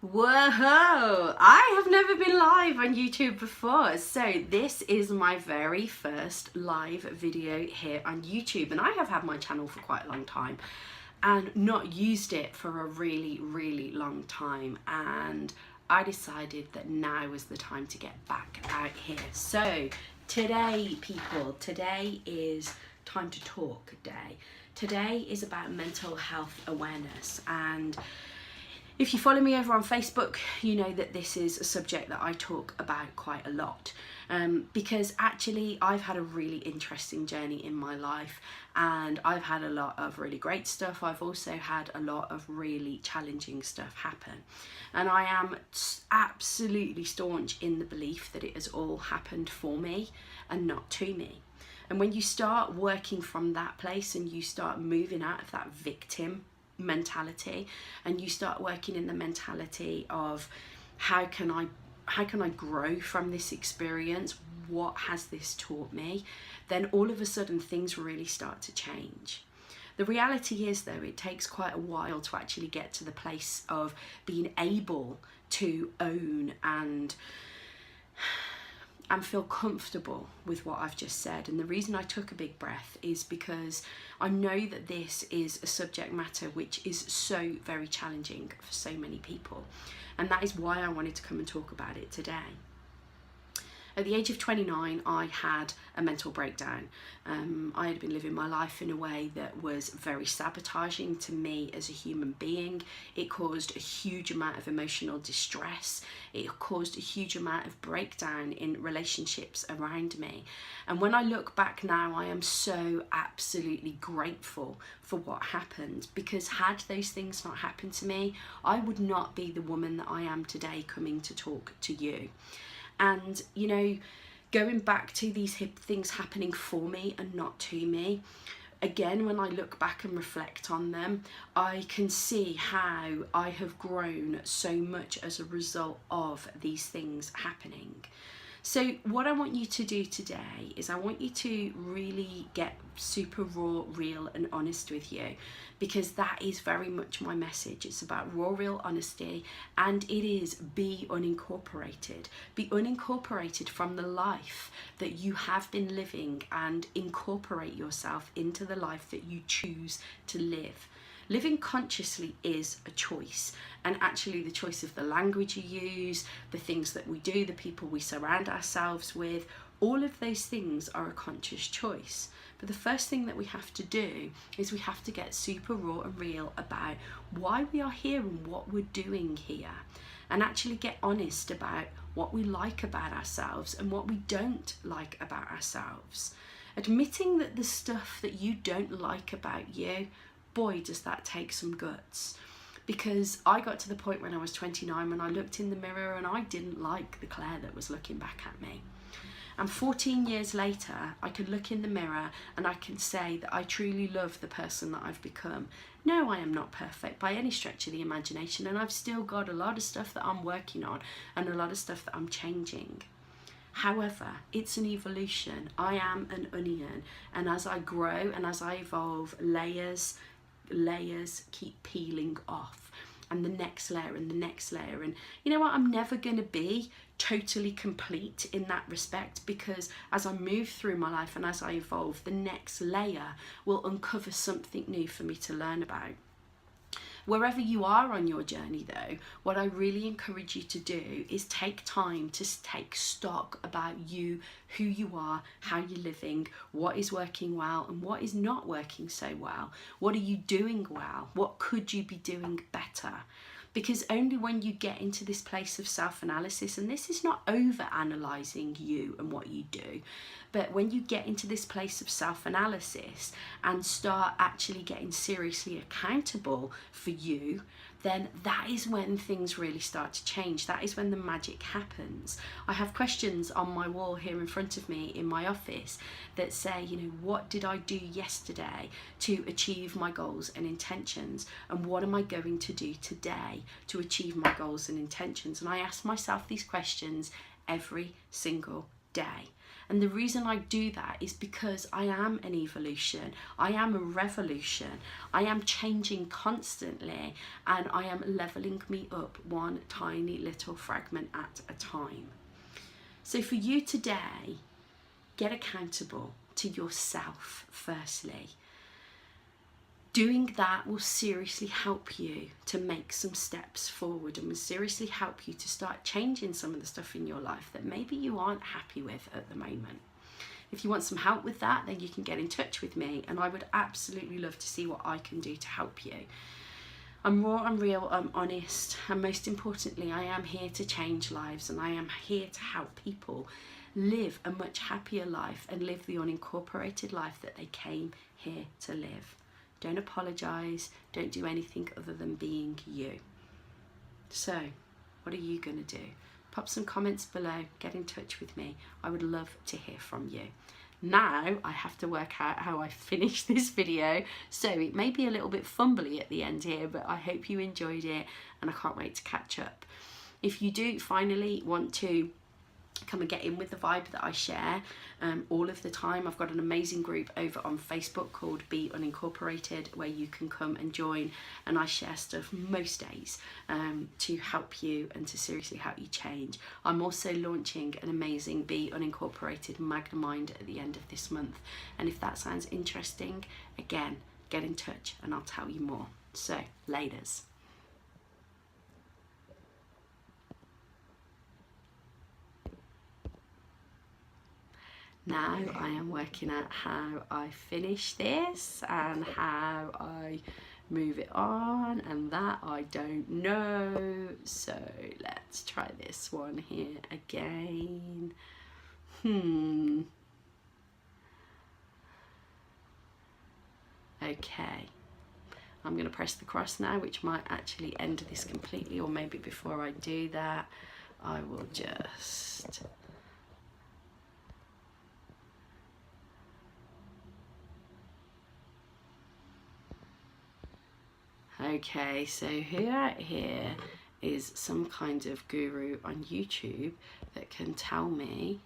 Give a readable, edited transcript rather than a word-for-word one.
Whoa! I have never been live on YouTube before, so this is my very first live video here on YouTube, and I have had my channel for quite a long time and not used it for a really long time, and I decided that now was the time to get back out here. So today, people, today is time to talk day. Today is about mental health awareness, and if you follow me over on Facebook, you know that this is a subject that I talk about quite a lot, because actually I've had a really interesting journey in my life, and I've had a lot of really great stuff. I've also had a lot of really challenging stuff happen, and I am absolutely staunch in the belief that it has all happened for me and not to me. And when you start working from that place and you start moving out of that victim mentality and you start working in the mentality of how can I grow from this experience, what has this taught me, then all of a sudden things really start to change. The reality is though, it takes quite a while to actually get to the place of being able to own and feel comfortable with what I've just said. And the reason I took a big breath is because I know that this is a subject matter which is so very challenging for so many people, and that is why I wanted to come and talk about it today. At the age of 29, I had a mental breakdown. I had been living my life in a way that was very sabotaging to me as a human being. It caused a huge amount of emotional distress. It caused a huge amount of breakdown in relationships around me. And when I look back now, I am so absolutely grateful for what happened, because had those things not happened to me, I would not be the woman that I am today coming to talk to you. And, you know, going back to these things happening for me and not to me, again, when I look back and reflect on them, I can see how I have grown so much as a result of these things happening. So what I want you to do today is I want you to really get super raw, real and honest with you, because that is very much my message. It's about raw, real honesty, and it is be unincorporated. Be unincorporated from the life that you have been living and incorporate yourself into the life that you choose to live. Living consciously is a choice, and actually the choice of the language you use, the things that we do, the people we surround ourselves with, all of those things are a conscious choice. But the first thing that we have to do is we have to get super raw and real about why we are here and what we're doing here, and actually get honest about what we like about ourselves and what we don't like about ourselves. Admitting that the stuff that you don't like about you, boy, does that take some guts. Because I got to the point when I was 29 when I looked in the mirror and I didn't like the Claire that was looking back at me. And 14 years later, I can look in the mirror and I can say that I truly love the person that I've become. No, I am not perfect by any stretch of the imagination, and I've still got a lot of stuff that I'm working on and a lot of stuff that I'm changing. However, it's an evolution. I am an onion, and as I grow and as I evolve, layers keep peeling off, and the next layer and the next layer. And you know what, I'm never going to be totally complete in that respect, because as I move through my life and as I evolve, the next layer will uncover something new for me to learn about. Wherever you are on your journey though, what I really encourage you to do is take time to take stock about you, who you are, how you're living, what is working well and what is not working so well. What are you doing well? What could you be doing better? Because only when you get into this place of self-analysis, and this is not over-analysing you and what you do, but when you get into this place of self-analysis and start actually getting seriously accountable for you, then that is when things really start to change. That is when the magic happens. I have questions on my wall here in front of me in my office that say, you know, what did I do yesterday to achieve my goals and intentions? And what am I going to do today to achieve my goals and intentions? And I ask myself these questions every single day. And the reason I do that is because I am an evolution, I am a revolution, I am changing constantly, and I am leveling me up one tiny little fragment at a time. So for you today, get accountable to yourself firstly. Doing that will seriously help you to make some steps forward and will seriously help you to start changing some of the stuff in your life that maybe you aren't happy with at the moment. If you want some help with that, then you can get in touch with me, and I would absolutely love to see what I can do to help you. I'm raw, I'm real, I'm honest, and most importantly, I am here to change lives, and I am here to help people live a much happier life and live the unincorporated life that they came here to live. Don't apologise, don't do anything other than being you. So, what are you going to do? Pop some comments below, get in touch with me. I would love to hear from you. Now I have to work out how I finish this video, so it may be a little bit fumbly at the end here, but I hope you enjoyed it and I can't wait to catch up. If you do finally want to come and get in with the vibe that I share all of the time, I've got an amazing group over on Facebook called Be Unincorporated, where you can come and join, and I share stuff most days to help you and to seriously help you change. I'm also launching an amazing Be Unincorporated Magnamind at the end of this month, and if that sounds interesting, again, get in touch and I'll tell you more. So, laters. Now I am working out how I finish this and how I move it on, and that I don't know. So let's try this one here again. Okay. I'm going to press the cross now, which might actually end this completely, or maybe before I do that, I will just... Okay, so here is some kind of guru on YouTube that can tell me